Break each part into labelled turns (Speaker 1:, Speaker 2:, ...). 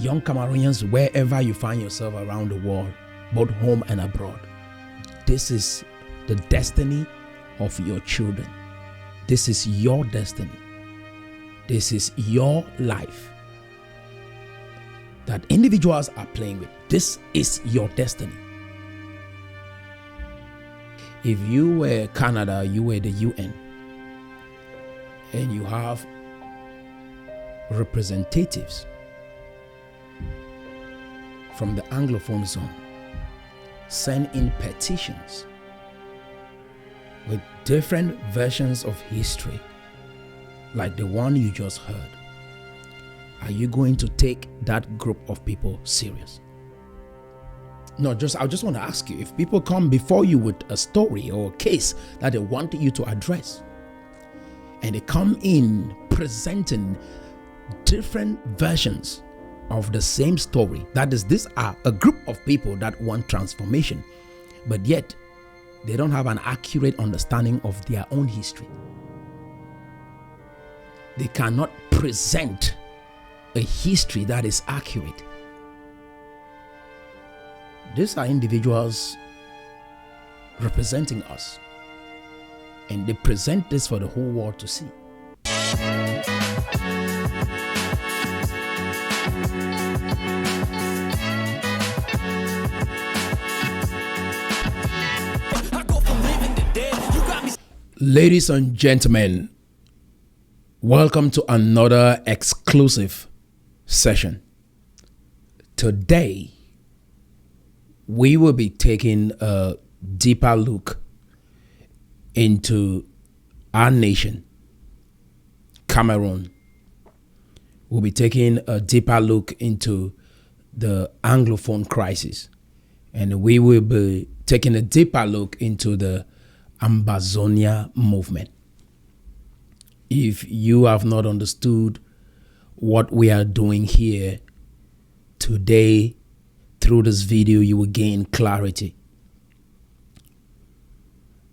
Speaker 1: young Cameroonians, wherever you find yourself around the world, both home and abroad, this is the destiny of your children. This is your destiny. This is your life that individuals are playing with. This is your destiny. If you were Canada, you were the UN, and you have representatives from the Anglophone zone, send in petitions with different versions of history, like the one you just heard. Are you going to take that group of people serious? No, I just want to ask you, if people come before you with a story or a case that they want you to address, and they come in presenting different versions of the same story, that is, these are a group of people that want transformation, but yet they don't have an accurate understanding of their own history. They cannot present a history that is accurate. These are individuals representing us, and they present this for the whole world to see. Ladies and gentlemen, welcome to another exclusive session. Today, we will be taking a deeper look into our nation, Cameroon. We'll be taking a deeper look into the Anglophone crisis, and we will be taking a deeper look into the Ambazonian movement. If you have not understood what we are doing here today, through this video, you will gain clarity.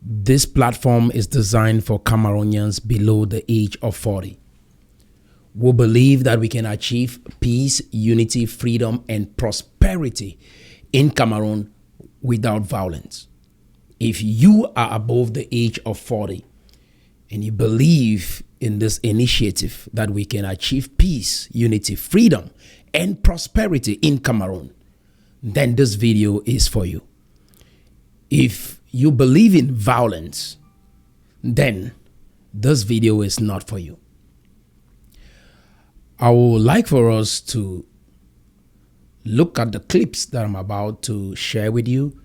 Speaker 1: This platform is designed for Cameroonians below the age of 40. We believe that we can achieve peace, unity, freedom, and prosperity in Cameroon without violence. If you are above the age of 40 and you believe in this initiative that we can achieve peace, unity, freedom, and prosperity in Cameroon, then this video is for you. If you believe in violence, then this video is not for you. I would like for us to look at the clips that I'm about to share with you.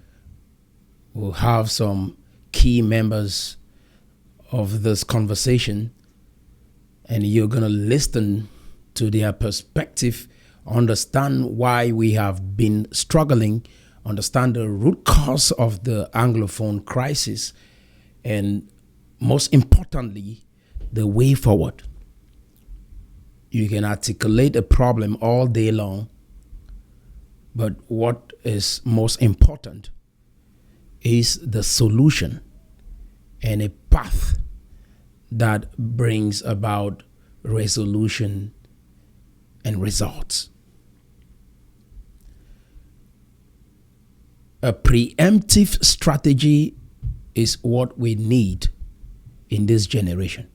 Speaker 1: We'll have some key members of this conversation, and you're going to listen to their perspective, understand why we have been struggling, understand the root cause of the Anglophone crisis, and most importantly, the way forward. You can articulate a problem all day long, but what is most important is the solution and a path that brings about resolution and results. A preemptive strategy is what we need in this generation.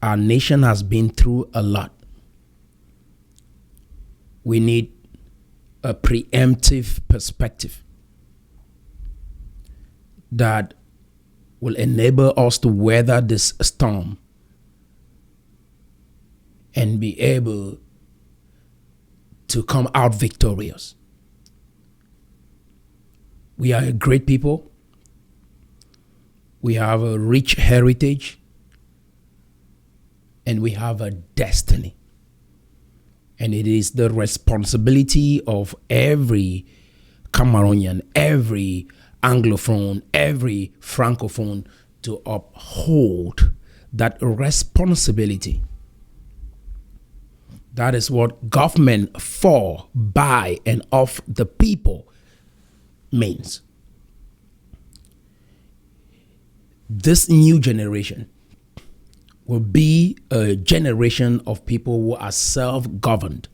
Speaker 1: Our nation has been through a lot. We need a preemptive perspective that will enable us to weather this storm and be able to come out victorious. We are a great people. We have a rich heritage, and we have a destiny. And it is the responsibility of every Cameroonian, every Anglophone, every Francophone to uphold that responsibility. That is what government for, by, and of the people means. This new generation will be a generation of people who are self-governed.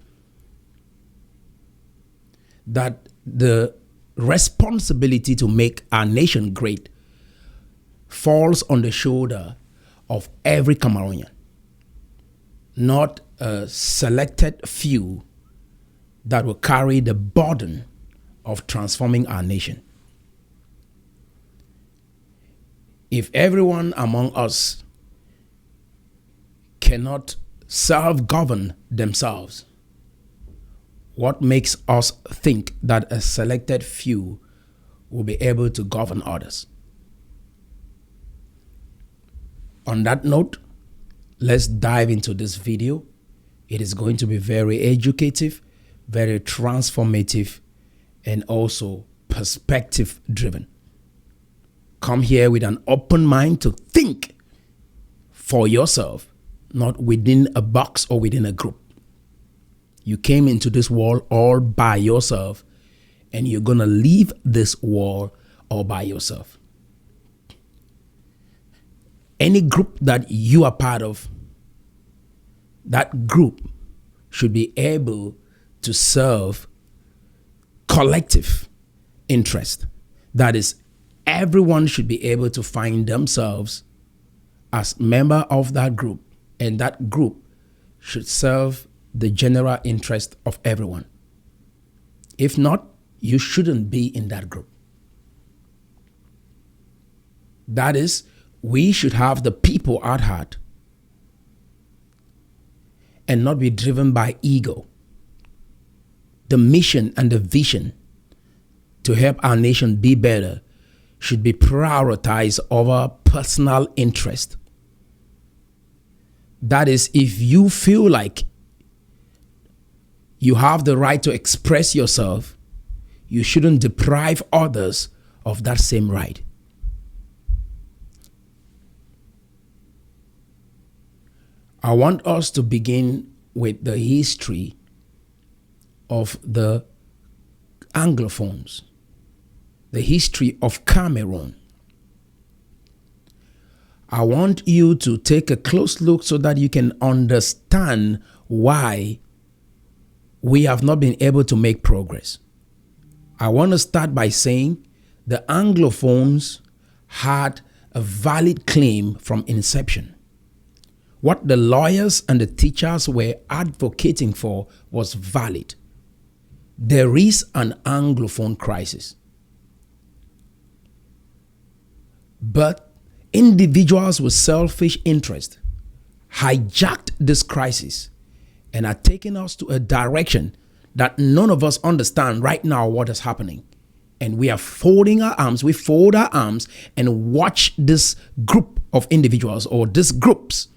Speaker 1: that the responsibility to make our nation great falls on the shoulder of every Cameroonian, not a selected few that will carry the burden of transforming our nation. If everyone among us cannot self-govern themselves, what makes us think that a selected few will be able to govern others? On that note, let's dive into this video. It is going to be very educative, very transformative, and also perspective driven. Come here with an open mind to think for yourself, not within a box or within a group. You came into this world all by yourself, and you're going to leave this world all by yourself. Any group that you are part of, that group should be able to serve collective interest. That is, everyone should be able to find themselves as member of that group, and that group should serve the general interest of everyone. If not, you shouldn't be in that group. That is, we should have the people at heart and not be driven by ego. The mission and the vision to help our nation be better should be prioritized over personal interest. That is, if you feel like you have the right to express yourself, you shouldn't deprive others of that same right. I want us to begin with the history of the Anglophones, the history of Cameroon. I want you to take a close look so that you can understand why we have not been able to make progress. I want to start by saying the Anglophones had a valid claim from inception. What the lawyers and the teachers were advocating for was valid. There is an Anglophone crisis. But individuals with selfish interest hijacked this crisis and are taking us to a direction that none of us understand right now what is happening. And we are folding our arms, we fold our arms and watch this group of individuals or these groups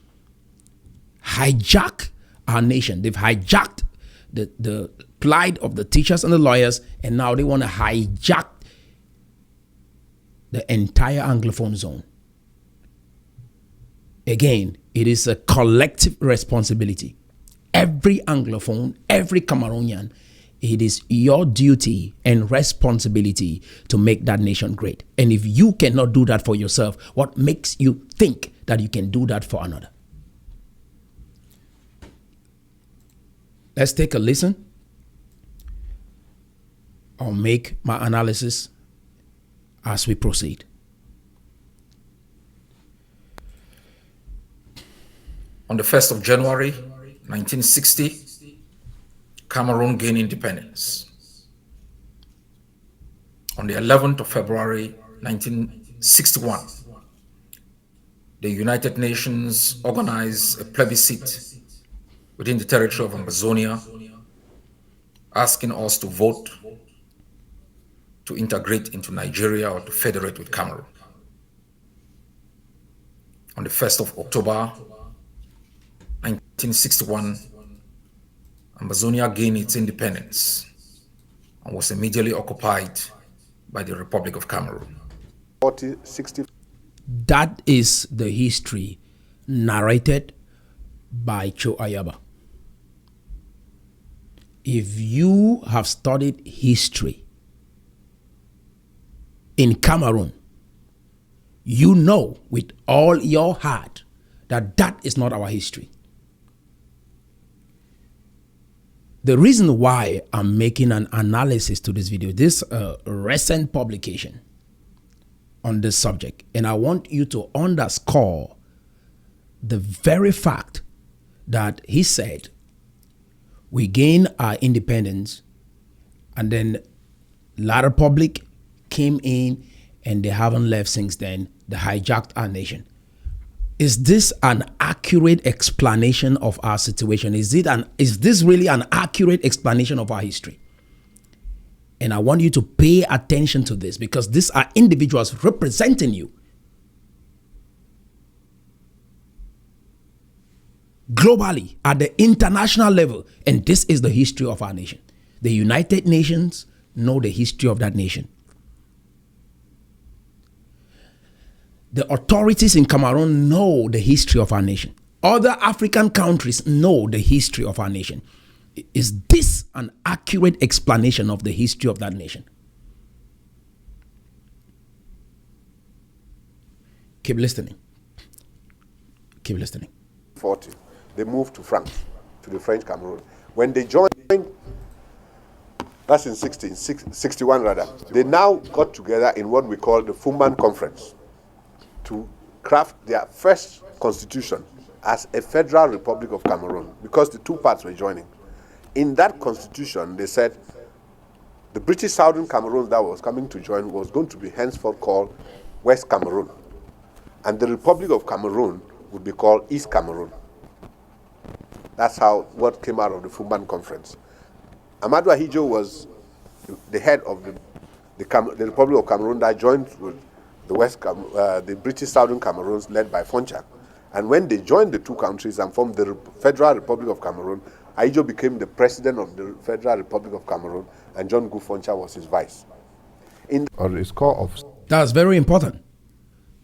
Speaker 1: hijack our nation. They've hijacked the plight of the teachers and the lawyers, and now they want to hijack the entire Anglophone zone. Again, it is a collective responsibility. Every Anglophone, every Cameroonian, it is your duty and responsibility to make that nation great. And if you cannot do that for yourself, what makes you think that you can do that for another? Let's take a listen. I'll make my analysis as we proceed.
Speaker 2: On the 1st of January, 1960, Cameroon gained independence. On the 11th of February, 1961, the United Nations organized a plebiscite within the territory of Ambazonia, asking us to vote to integrate into Nigeria or to federate with Cameroon. On the 1st of October, 1961, Ambazonia gained its independence and was immediately occupied by the Republic of Cameroon.
Speaker 3: 60.
Speaker 1: That is the history narrated by Cho Ayaba. If you have studied history in Cameroon, you know with all your heart that that is not our history. The reason why I'm making an analysis to this video, this recent publication on this subject, and I want you to underscore the very fact that he said we gained our independence and then La Republic came in and they haven't left since then. They hijacked our nation. Is this an accurate explanation of our situation? Is this really an accurate explanation of our history? And I want you to pay attention to this, because these are individuals representing you globally at the international level. And this is the history of our nation. The United Nations know the history of that nation. The authorities in Cameroon know the history of our nation. Other African countries know the history of our nation. Is this an accurate explanation of the history of that nation? Keep listening. Keep listening.
Speaker 3: 40, they moved to France, to the French Cameroon. When they joined, that's in 61 rather, they now got together in what we call the Fumban Conference to craft their first constitution as a federal republic of Cameroon, because the two parts were joining. In that constitution, they said the British Southern Cameroon that was coming to join was going to be henceforth called West Cameroon, and the Republic of Cameroon would be called East Cameroon. That's what came out of the Fumban Conference. Amadou Ahidjo was the head of the Republic of Cameroon that joined with the British Southern Cameroons led by Fonchak. And when they joined the two countries and formed the Federal Republic of Cameroon, Ahidjo became the president of the Federal Republic of Cameroon, and John Gu Fonchak was his vice.
Speaker 1: That's very important.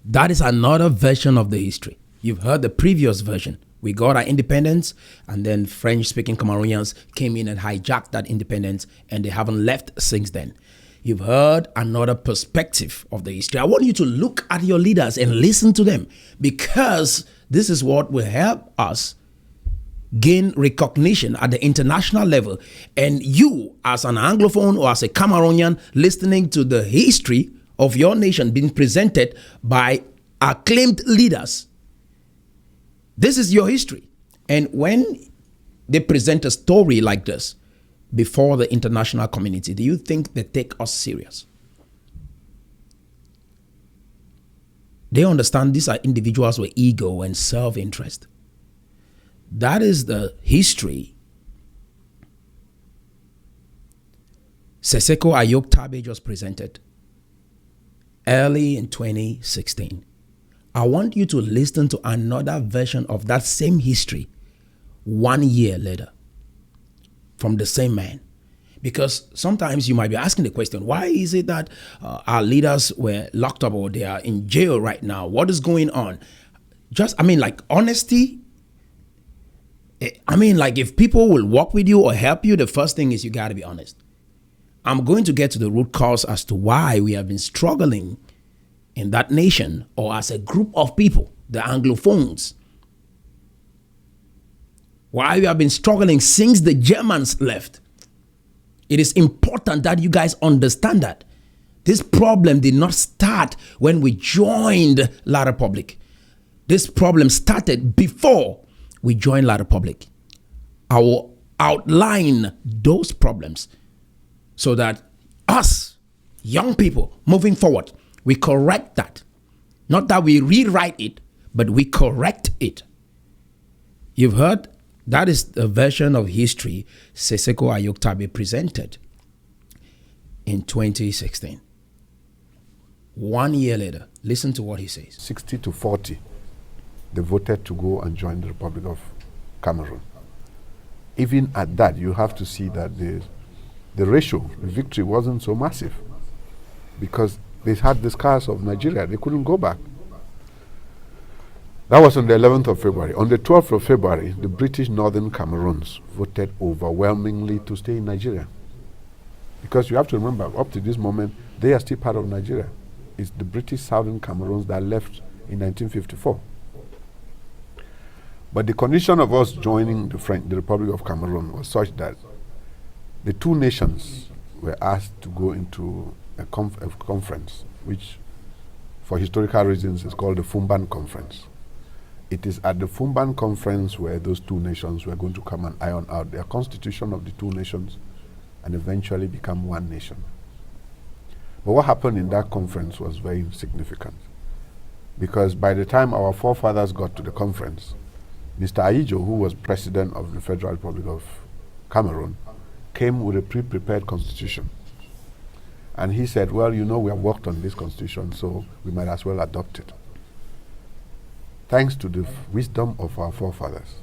Speaker 1: That is another version of the history. You've heard the previous version. We got our independence, and then French-speaking Cameroonians came in and hijacked that independence, and they haven't left since then. You've heard another perspective of the history. I want you to look at your leaders and listen to them, because this is what will help us gain recognition at the international level. And you, as an Anglophone or as a Cameroonian, listening to the history of your nation being presented by acclaimed leaders, this is your history. And when they present a story like this before the international community, do you think they take us serious? They understand these are individuals with ego and self-interest. That is the history Seseko Ayok Tabe just presented early in 2016. I want you to listen to another version of that same history 1 year later from the same man. Because sometimes you might be asking the question, why is it that our leaders were locked up or they are in jail right now? What is going on? Honesty. If people will work with you or help you, the first thing is you got to be honest. I'm going to get to the root cause as to why we have been struggling in that nation, or as a group of people, the Anglophones. Why we have been struggling since the Germans left. It is important that you guys understand that. This problem did not start when we joined La Republic. This problem started before we joined La Republic. I will outline those problems so that us, young people, moving forward, we correct that. Not that we rewrite it, but we correct it. You've heard? That is the version of history Seseko Ayok Tabe presented in 2016. 1 year later, listen to what he says.
Speaker 3: 60 to 40, they voted to go and join the Republic of Cameroon. Even at that, you have to see that the ratio, the victory wasn't so massive, because they had the scars of Nigeria. They couldn't go back. That was on the 11th of February. On the 12th of February, the British Northern Cameroons voted overwhelmingly to stay in Nigeria. Because you have to remember, up to this moment, they are still part of Nigeria. It's the British Southern Cameroons that left in 1954. But the condition of us joining the Republic of Cameroon was such that The two nations were asked to go into a conference, which for historical reasons is called the Fumban Conference. It is at the Fumban Conference where those two nations were going to come and iron out their constitution of the two nations and eventually become one nation. But what happened in that conference was very significant, because by the time our forefathers got to the conference, Mr. Ayijo, who was president of the Federal Republic of Cameroon, came with a pre-prepared constitution. And he said, well, you know, we have worked on this constitution, so we might as well adopt it. Thanks to the wisdom of our forefathers,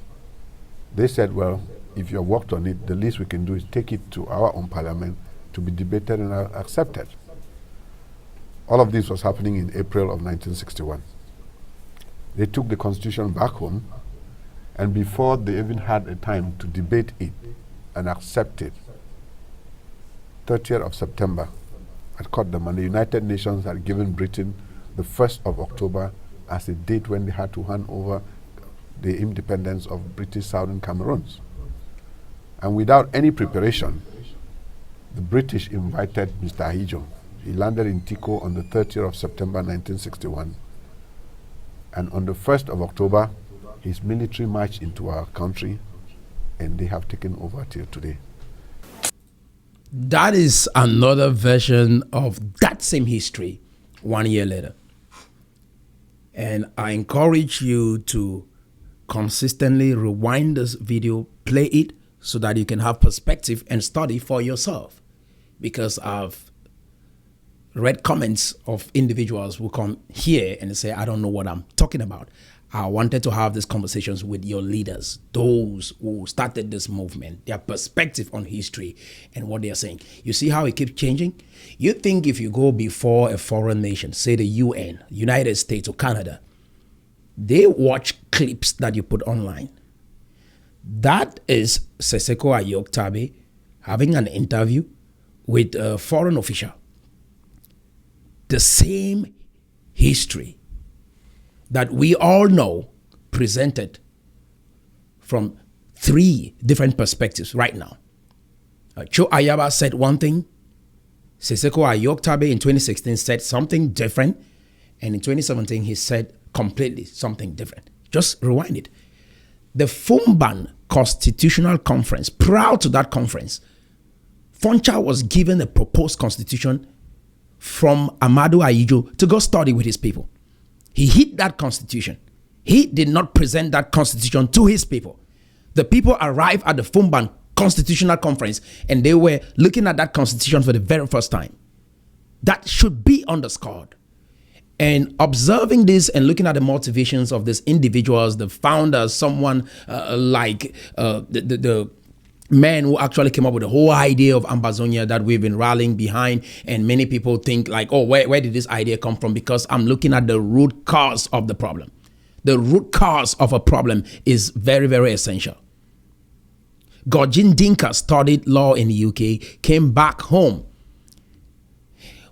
Speaker 3: they said, well, if you have worked on it, the least we can do is take it to our own parliament to be debated and accepted. All of this was happening in April of 1961. They took the constitution back home, and before they even had a time to debate it and accept it, 30th of September had caught them, and the United Nations had given Britain the 1st of October as a date when they had to hand over the independence of British Southern Cameroons. And without any preparation, the British invited Mr. Ayijo. He landed in Tico on the 30th of September 1961. And on the 1st of October, his military marched into our country, and they have taken over till today.
Speaker 1: That is another version of that same history 1 year later. And I encourage you to consistently rewind this video, play it, so that you can have perspective and study for yourself. Because I've read comments of individuals who come here and say, I don't know what I'm talking about. I wanted to have these conversations with your leaders, those who started this movement, their perspective on history and what they are saying. You see how it keeps changing? You think if you go before a foreign nation, say the UN, United States or Canada, they watch clips that you put online. That is Seseko Ayoktabe having an interview with a foreign official. The same history that we all know presented from three different perspectives right now. Cho Ayaba said one thing, Seseko Ayoktabe in 2016 said something different, and in 2017 he said completely something different. Just rewind it. The Fumban Constitutional Conference, prior to that conference, Foncha was given a proposed constitution from Amadou Ayijo to go study with his people. He hid that constitution. He did not present that constitution to his people. The people arrived at the Fumban Constitutional Conference and they were looking at that constitution for the very first time. That should be underscored. And observing this and looking at the motivations of these individuals, the founders, someone like the man who actually came up with the whole idea of Ambazonian that we've been rallying behind, and many people think like, oh, where did this idea come from? Because I'm looking at the root cause of the problem. The root cause of a problem is very, very essential. Gorgin Dinka studied law in the UK, came back home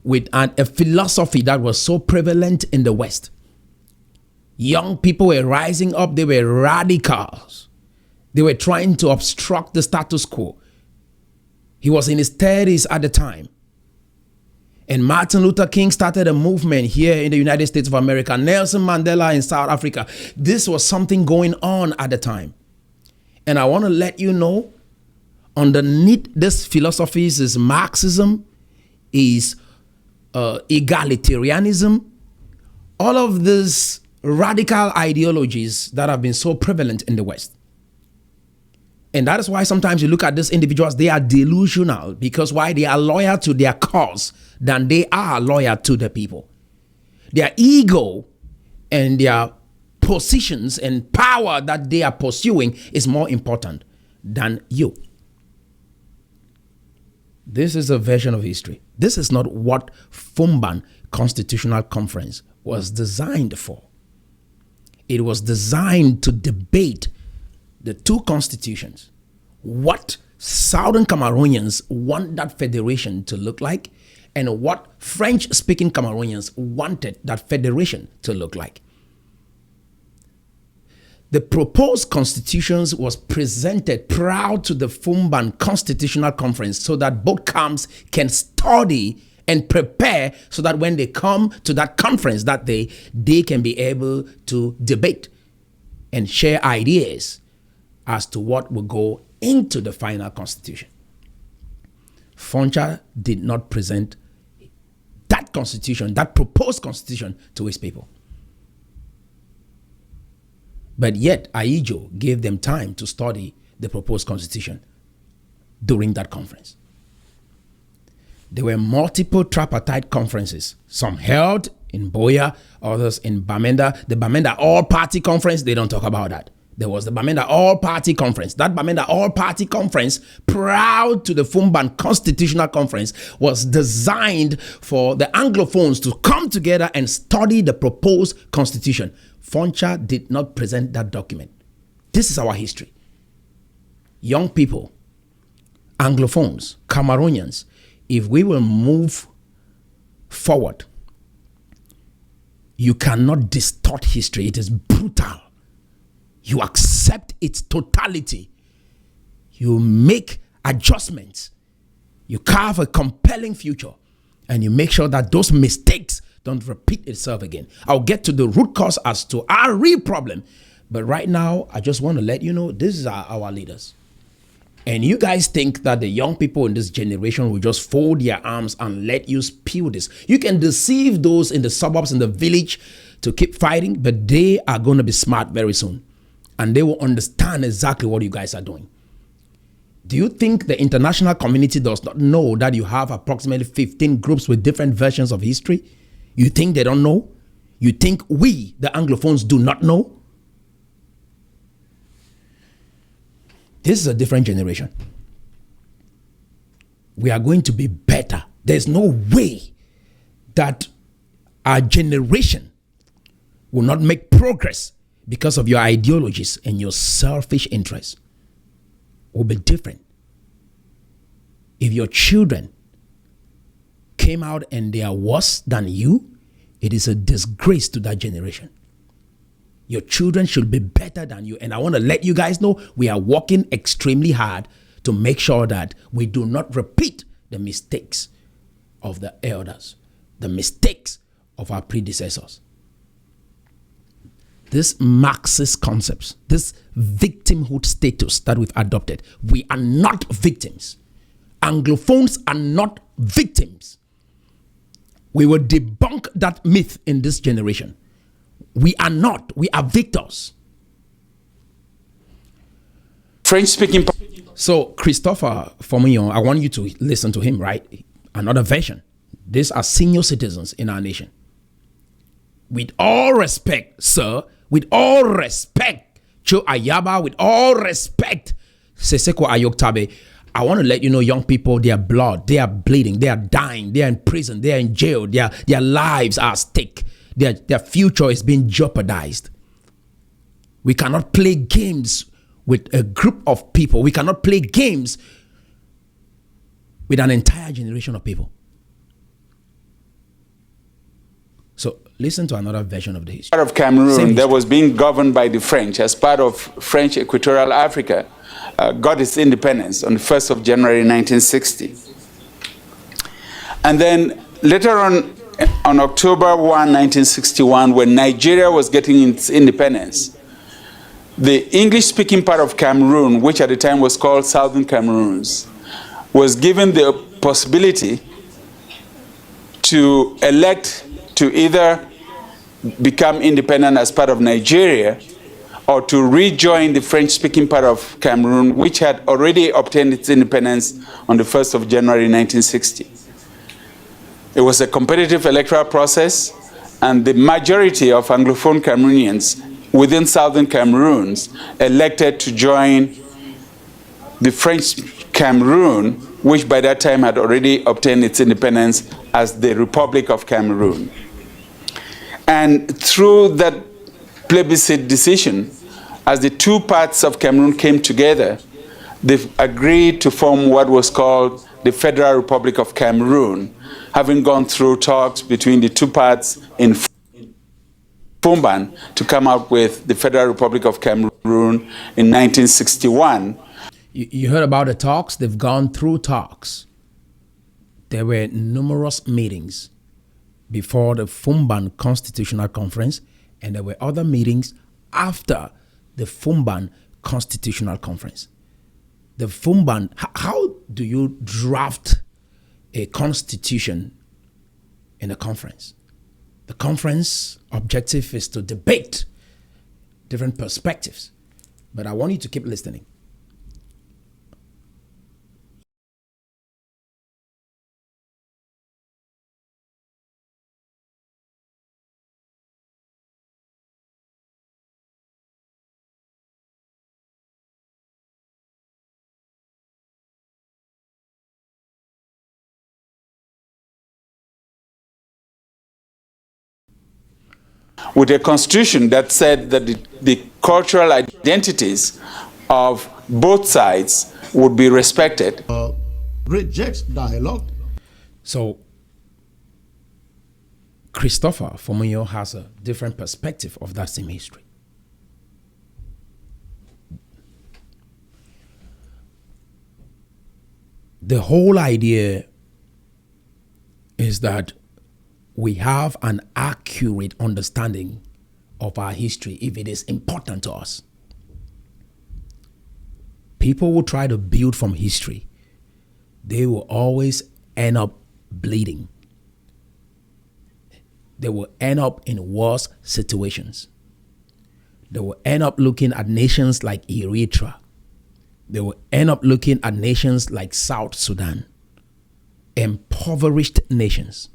Speaker 1: with a philosophy that was so prevalent in the West. Young people were rising up, they were radicals. They were trying to obstruct the status quo. He was in his 30s at the time. And Martin Luther King started a movement here in the United States of America. Nelson Mandela in South Africa. This was something going on at the time. And I want to let you know, underneath this philosophies is Marxism, is egalitarianism, all of these radical ideologies that have been so prevalent in the West. And that is why sometimes you look at these individuals, they are delusional, because why? They are loyal to their cause than they are loyal to the people. Their ego and their positions and power that they are pursuing is more important than you. This is a version of history. This is not what Fumban Constitutional Conference was designed for. It was designed to debate the two constitutions, what Southern Cameroonians want that federation to look like, and what French-speaking Cameroonians wanted that federation to look like. the proposed constitutions was presented prior to the Fumban Constitutional Conference so that both camps can study and prepare so that when they come to that conference that they can be able to debate and share ideas as to what will go into the final constitution. Foncha did not present that constitution, that proposed constitution, to his people. But yet, Ayijo gave them time to study the proposed constitution during that conference. There were multiple tripartite conferences, some held in Boya, others in Bamenda. The Bamenda All-Party Conference, they don't talk about that. There was the Bamenda All-Party Conference. That Bamenda All-Party Conference, prior to the Fumban Constitutional Conference, was designed for the Anglophones to come together and study the proposed constitution. Foncha did not present that document. This is our history. Young people, Anglophones, Cameroonians, if we will move forward, you cannot distort history. It is brutal. You accept its totality. You make adjustments. You carve a compelling future. And you make sure that those mistakes don't repeat itself again. I'll get to the root cause as to our real problem. But right now, I just want to let you know, this is our leaders. And you guys think that the young people in this generation will just fold their arms and let you spew this. You can deceive those in the suburbs, in the village, to keep fighting, but they are going to be smart very soon. And they will understand exactly what you guys are doing. Do you think the international community does not know that you have approximately 15 groups with different versions of history? You think they don't know? You think we, the Anglophones, do not know? This is a different generation. We are going to be better. There's no way that our generation will not make progress because of your ideologies and your selfish interests. It will be different. If your children came out and they are worse than you, it is a disgrace to that generation. Your children should be better than you. And I want to let you guys know we are working extremely hard to make sure that we do not repeat the mistakes of the elders, the mistakes of our predecessors. This Marxist concepts, this victimhood status that we've adopted, we are not victims. Anglophones are not victims. We will debunk that myth in this generation. We are not. We are victors.
Speaker 4: French-speaking.
Speaker 1: So, Christopher Formillon, I want you to listen to him, right? Another version. These are senior citizens in our nation. With all respect, sir, with all respect, Cho Ayaba, with all respect, Seseko Ayoktabe, I want to let you know, young people, their blood, they are bleeding, they are dying, they are in prison, they are in jail, their lives are at stake. Their future is being jeopardized. We cannot play games with a group of people. We cannot play games with an entire generation of people. So listen to another version of the history.
Speaker 4: Part of Cameroon that was being governed by the French as part of French Equatorial Africa got its independence on the 1st of January 1960. And then later on October 1, 1961, when Nigeria was getting its independence, the English-speaking part of Cameroon, which at the time was called Southern Cameroons, was given the possibility to elect to either become independent as part of Nigeria or to rejoin the French-speaking part of Cameroon, which had already obtained its independence on the 1st of January 1960. It was a competitive electoral process, and the majority of Anglophone Cameroonians within Southern Cameroons elected to join the French Cameroon, which by that time had already obtained its independence as the Republic of Cameroon. And through that plebiscite decision, as the two parts of Cameroon came together, they agreed to form what was called the Federal Republic of Cameroon, having gone through talks between the two parts in Fumban to come out with the Federal Republic of Cameroon in 1961.
Speaker 1: You heard about the talks? They've gone through talks. There were numerous meetings before the Fumban Constitutional Conference, and there were other meetings after the Fumban Constitutional Conference. The Fumban, how do you draft a constitution in a conference? The conference objective is to debate different perspectives, but I want you to keep listening.
Speaker 4: With a constitution that said that the cultural identities of both sides would be respected.
Speaker 5: Rejects dialogue.
Speaker 1: So Christopher Fomunyo has a different perspective of that same history. The whole idea is that we have an accurate understanding of our history if it is important to us. People will try to build from history. They will always end up bleeding. They will end up in worse situations. They will end up looking at nations like Eritrea. They will end up looking at nations like South Sudan, impoverished nations.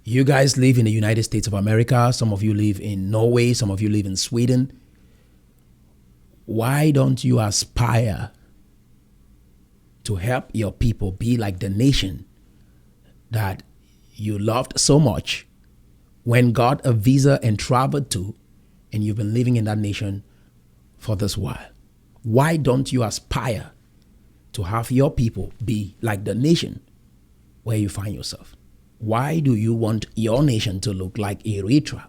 Speaker 1: You guys live in the United States of America. Some of you live in Norway. Some of you live in Sweden. Why don't you aspire to help your people be like the nation that you loved so much when got a visa and traveled to, and you've been living in that nation for this while? Why don't you aspire to have your people be like the nation where you find yourself? Why do you want your nation to look like Eritrea?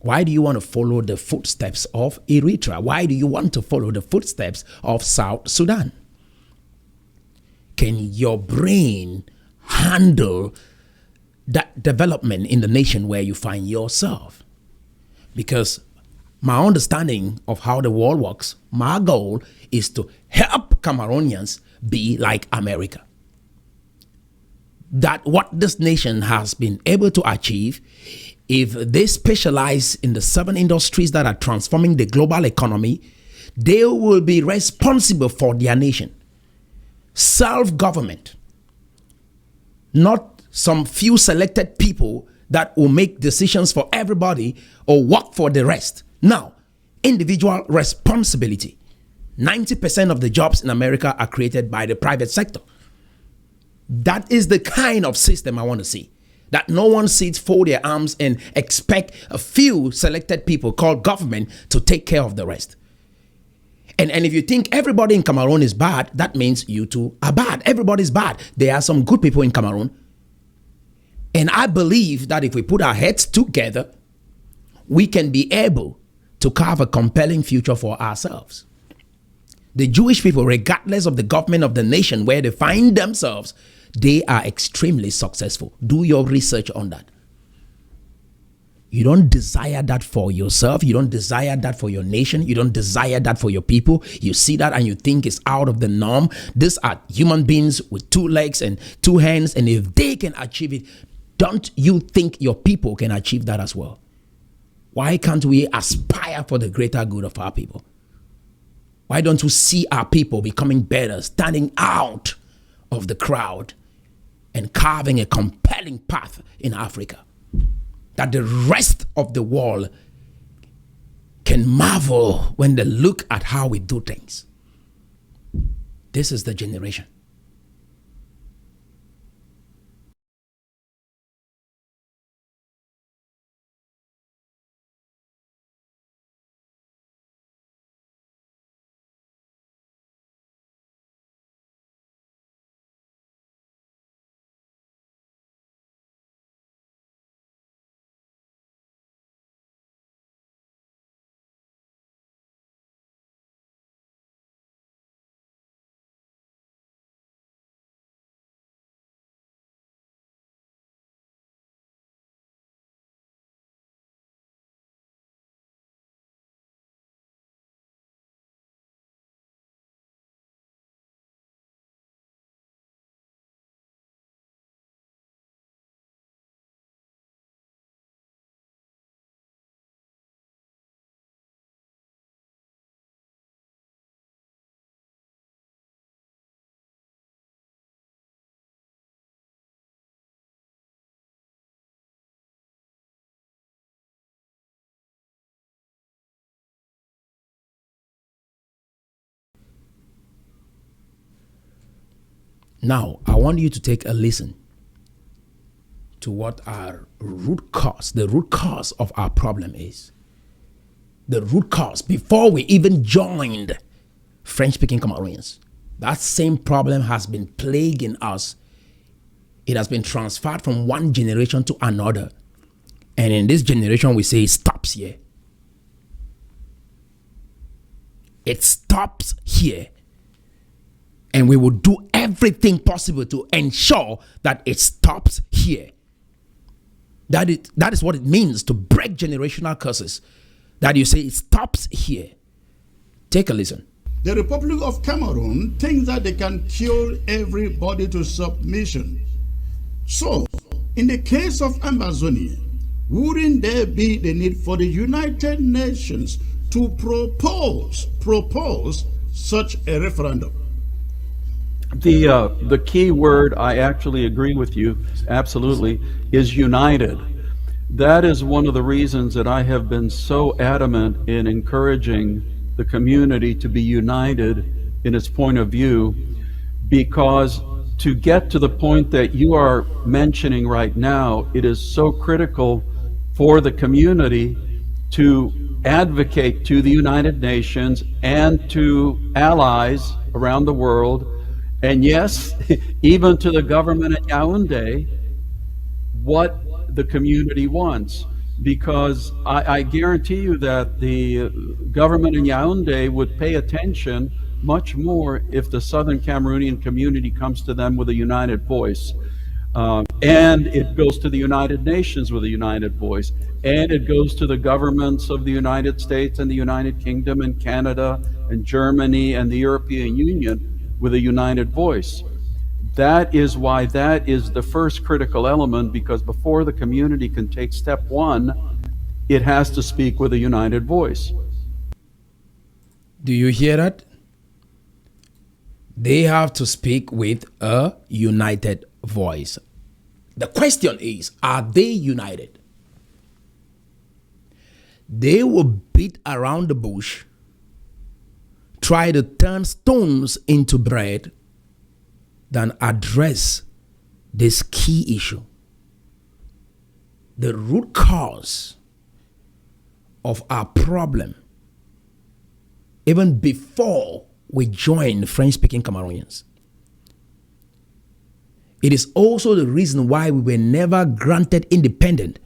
Speaker 1: Why do you want to follow the footsteps of Eritrea? Why do you want to follow the footsteps of South Sudan? Can your brain handle that development in the nation where you find yourself? Because my understanding of how the world works, my goal is to help Cameroonians be like America. That what this nation has been able to achieve, if they specialize in the 7 industries that are transforming the global economy, they will be responsible for their nation. Self-government, not some few selected people that will make decisions for everybody or work for the rest. Now, individual responsibility. 90% of the jobs in America are created by the private sector. That is the kind of system I want to see. That no one sits, fold their arms and expect a few selected people called government to take care of the rest. And if you think everybody in Cameroon is bad, that means you too are bad. Everybody's bad. There are some good people in Cameroon. And I believe that if we put our heads together, we can be able to carve a compelling future for ourselves. The Jewish people, regardless of the government of the nation where they find themselves, they are extremely successful. Do your research on that. You don't desire that for yourself. You don't desire that for your nation. You don't desire that for your people. You see that and you think it's out of the norm. These are human beings with 2 legs and 2 hands. And if they can achieve it, don't you think your people can achieve that as well? Why can't we aspire for the greater good of our people? Why don't you see our people becoming better, standing out of the crowd and carving a compelling path in Africa that the rest of the world can marvel when they look at how we do things? This is the generation. Now, I want you to take a listen to what our the root cause of our problem is. The root cause, before we even joined French-speaking Cameroonians, that same problem has been plaguing us. It has been transferred from one generation to another. And in this generation, we say it stops here. It stops here. And we will do everything possible to ensure that it stops here. That is what it means to break generational curses. That you say it stops here. Take a listen.
Speaker 5: The Republic of Cameroon thinks that they can kill everybody to submission. So, in the case of Ambazonian, wouldn't there be the need for the United Nations to propose such a referendum?
Speaker 6: The key word, I actually agree with you, absolutely, is united. That is one of the reasons that I have been so adamant in encouraging the community to be united in its point of view, because to get to the point that you are mentioning right now, it is so critical for the community to advocate to the United Nations and to allies around the world, and yes, even to the government at Yaoundé, what the community wants. Because I guarantee you that the government in Yaoundé would pay attention much more if the Southern Cameroonian community comes to them with a united voice. And it goes to the United Nations with a united voice. And it goes to the governments of the United States and the United Kingdom and Canada and Germany and the European Union with a united voice. That is why that is the first critical element, because before the community can take step one, it has to speak with a united voice.
Speaker 1: Do you hear that? They have to speak with a united voice. The question is, are they united? They will beat around the bush, try to turn stones into bread, than address this key issue. The root cause of our problem, even before we joined French-speaking Cameroonians. It is also the reason why we were never granted independence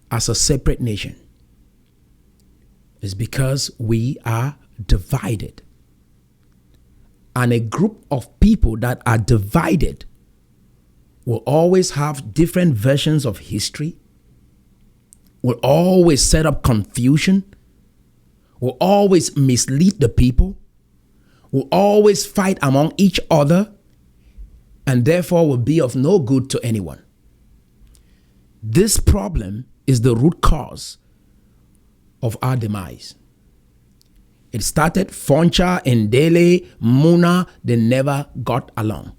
Speaker 1: as a separate nation. It's because we are divided. And a group of people that are divided will always have different versions of history, will always set up confusion, will always mislead the people, will always fight among each other, and therefore will be of no good to anyone. This problem is the root cause of our demise. It started Foncha, Ndele, Muna, they never got along.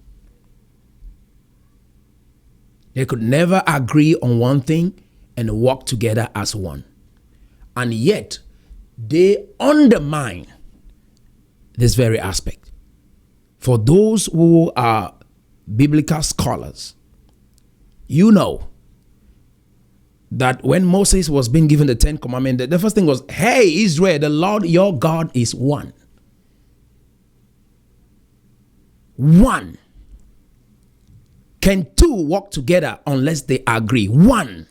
Speaker 1: They could never agree on one thing and work together as one. And yet, they undermine this very aspect. For those who are biblical scholars, you know that when Moses was being given the 10 Commandments, the first thing was, hey, Israel, the Lord your God is one. One. Can two walk together unless they agree? One.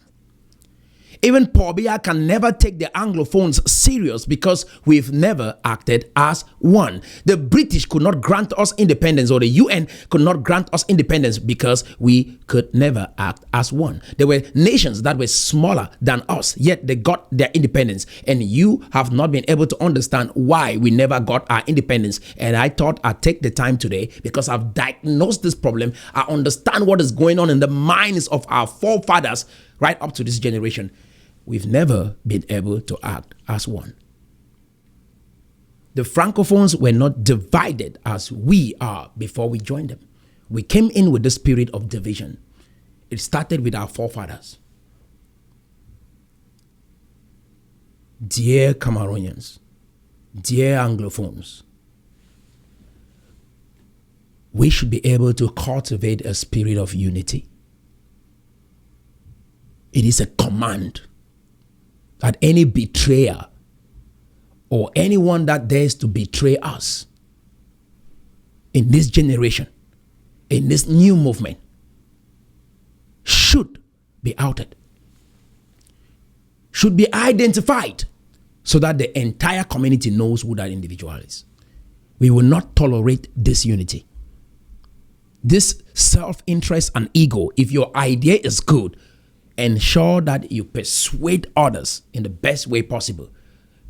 Speaker 1: Even Paul Biya can never take the Anglophones serious because we've never acted as one. The British could not grant us independence, or the UN could not grant us independence because we could never act as one. There were nations that were smaller than us, yet they got their independence. And you have not been able to understand why we never got our independence. And I thought I'd take the time today, because I've diagnosed this problem. I understand what is going on in the minds of our forefathers right up to this generation. We've never been able to act as one. The Francophones were not divided as we are before we joined them. We came in with the spirit of division. It started with our forefathers. Dear Cameroonians, dear Anglophones, we should be able to cultivate a spirit of unity. It is a command that any betrayer or anyone that dares to betray us in this generation, in this new movement, should be outed, should be identified, so that the entire community knows who that individual is. We will not tolerate disunity. This self-interest and ego, if your idea is good, ensure that you persuade others in the best way possible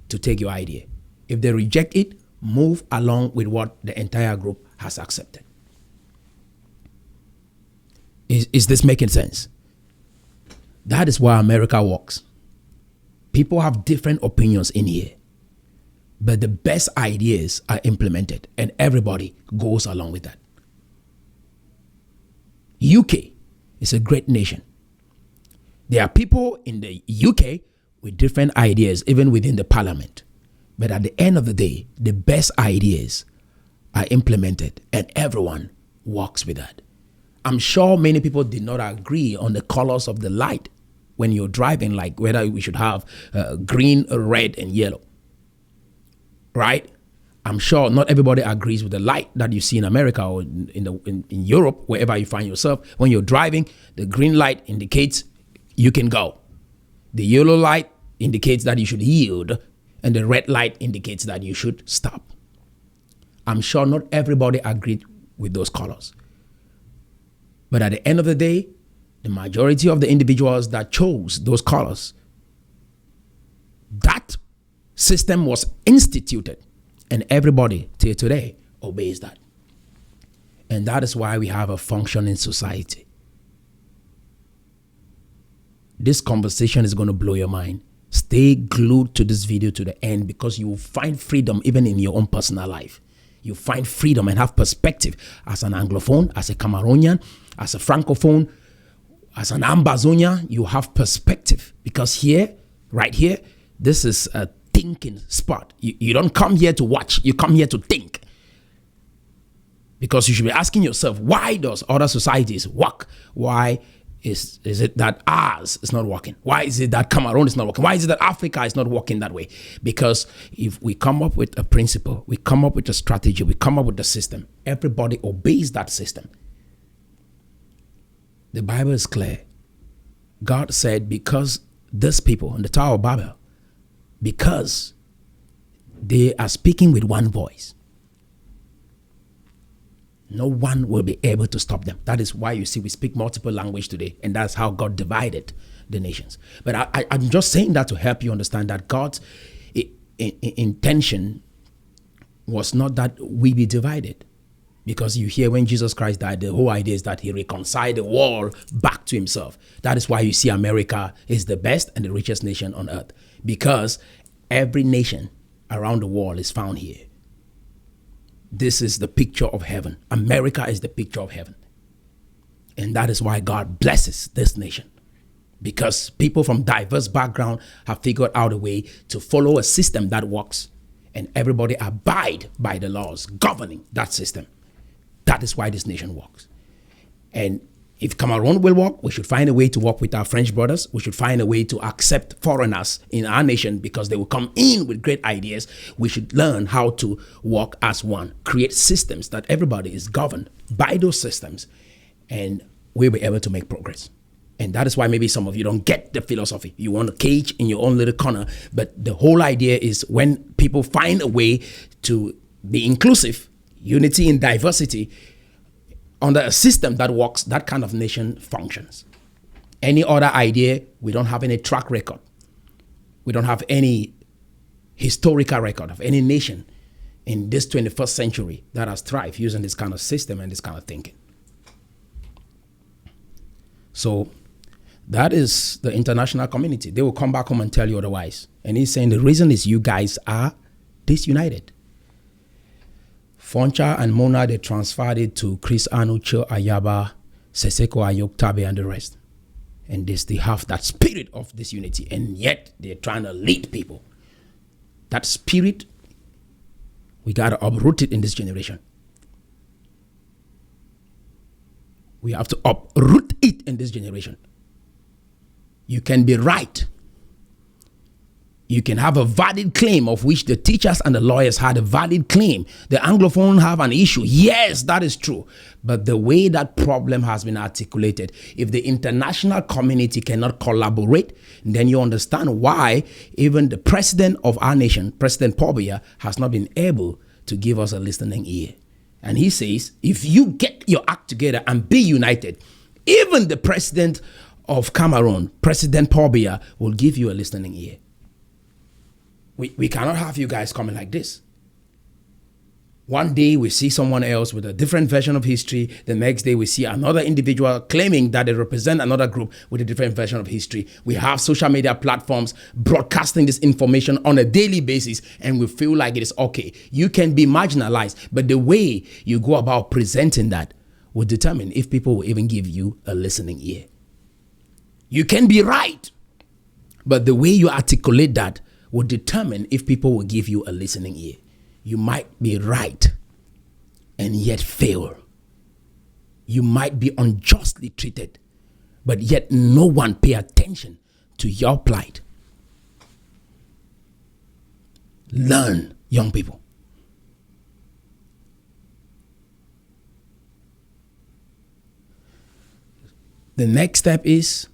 Speaker 1: to take your idea. If they reject it, move along with what the entire group has accepted. Is this making sense? That is why America works. People have different opinions in here, but the best ideas are implemented and everybody goes along with that. UK is a great nation. There are people in the UK with different ideas, even within the parliament. But at the end of the day, the best ideas are implemented and everyone works with that. I'm sure many people did not agree on the colors of the light when you're driving, like whether we should have green, red, and yellow. Right? I'm sure not everybody agrees with the light that you see in America or in Europe, wherever you find yourself. When you're driving, the green light indicates you can go. The yellow light indicates that you should yield, and the red light indicates that you should stop. I'm sure not everybody agreed with those colors. But at the end of the day, the majority of the individuals that chose those colors, that system was instituted, and everybody till today obeys that. And that is why we have a functioning society. This conversation is going to blow your mind. Stay glued to this video to the end, because you will find freedom even in your own personal life. You find freedom and have perspective as an Anglophone, as a Cameroonian, as a Francophone, as an Ambazonian. You have perspective, because here, right here, this is a thinking spot. You don't come here to watch, you come here to think. Because you should be asking yourself, why does other societies work? Why is it that ours is not working? Why is it that Cameroon is not working? Why is it that Africa is not working that way? Because if we come up with a principle, we come up with a strategy, we come up with a system, everybody obeys that system. The Bible is clear. God said, because this people in the Tower of Babel, because they are speaking with one voice, no one will be able to stop them. That is why you see we speak multiple languages today, and that's how God divided the nations. But I'm just saying that to help you understand that God's intention was not that we be divided. Because you hear when Jesus Christ died, the whole idea is that he reconciled the world back to himself. That is why you see America is the best and the richest nation on earth. Because every nation around the world is found here. This is the picture of heaven. America is the picture of heaven. And that is why God blesses this nation. Because people from diverse backgrounds have figured out a way to follow a system that works. And everybody abide by the laws governing that system. That is why this nation works. And if Cameroon will work, we should find a way to work with our French brothers. We should find a way to accept foreigners in our nation, because they will come in with great ideas. We should learn how to work as one, create systems that everybody is governed by those systems, and we'll be able to make progress. And that is why maybe some of you don't get the philosophy. You want a cage in your own little corner. But the whole idea is when people find a way to be inclusive, unity in diversity, under a system that works, that kind of nation functions. Any other idea, we don't have any track record. We don't have any historical record of any nation in this 21st century that has thrived using this kind of system and this kind of thinking. So that is the international community. They will come back home and tell you otherwise. And he's saying the reason is you guys are disunited. Foncha and Mona, they transferred it to Chris Anucho, Ayaba, Seseko Ayok Tabe, and the rest. And they still have that spirit of disunity, and yet they're trying to lead people. That spirit, we got to uproot it in this generation. We have to uproot it in this generation. You can be right. You can have a valid claim, of which the teachers and the lawyers had a valid claim. The Anglophone have an issue. Yes, that is true. But the way that problem has been articulated, if the international community cannot collaborate, then you understand why even the president of our nation, President Paul Biya, has not been able to give us a listening ear. And he says, if you get your act together and be united, even the president of Cameroon, President Paul Biya, will give you a listening ear. We cannot have you guys coming like this. One day we see someone else with a different version of history. The next day we see another individual claiming that they represent another group with a different version of history. We have social media platforms broadcasting this information on a daily basis, and we feel like it is okay. You can be marginalized, but the way you go about presenting that will determine if people will even give you a listening ear. You can be right, but the way you articulate that will determine if people will give you a listening ear. You might be right and yet fail. You might be unjustly treated, but yet no one pay attention to your plight. Learn, young people. The next step is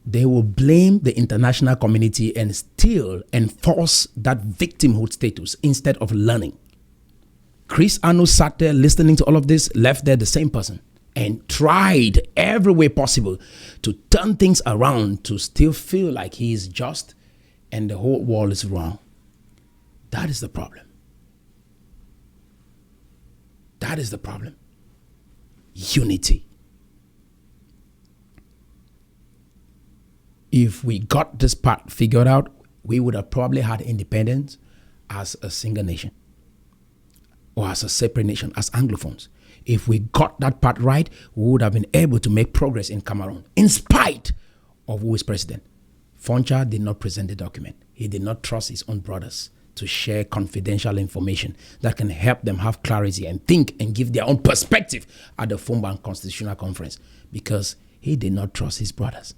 Speaker 1: they will blame the international community and still enforce that victimhood status instead of learning. Chris Anu sat there listening to all of this, left there the same person, and tried every way possible to turn things around to still feel like he is just and the whole world is wrong. That is the problem. That is the problem. Unity. If we got this part figured out, we would have probably had independence as a single nation or as a separate nation, as Anglophones. If we got that part right, we would have been able to make progress in Cameroon, in spite of who is president. Foncha did not present the document. He did not trust his own brothers to share confidential information that can help them have clarity and think and give their own perspective at the Fumban Constitutional Conference, because he did not trust his brothers.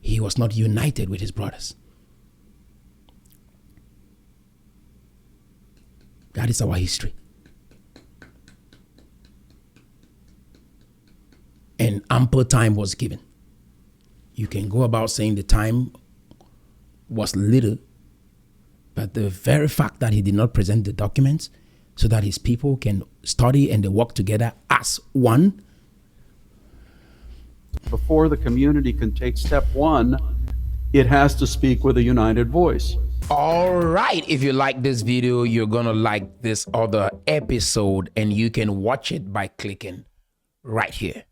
Speaker 1: He was not united with his brothers. That is our history. And ample time was given. You can go about saying the time was little, but the very fact that he did not present the documents so that his people can study and they work together as one.
Speaker 6: Before the community can take step one, it has to speak with a united voice.
Speaker 1: All right, if you like this video, you're gonna like this other episode, and you can watch it by clicking right here.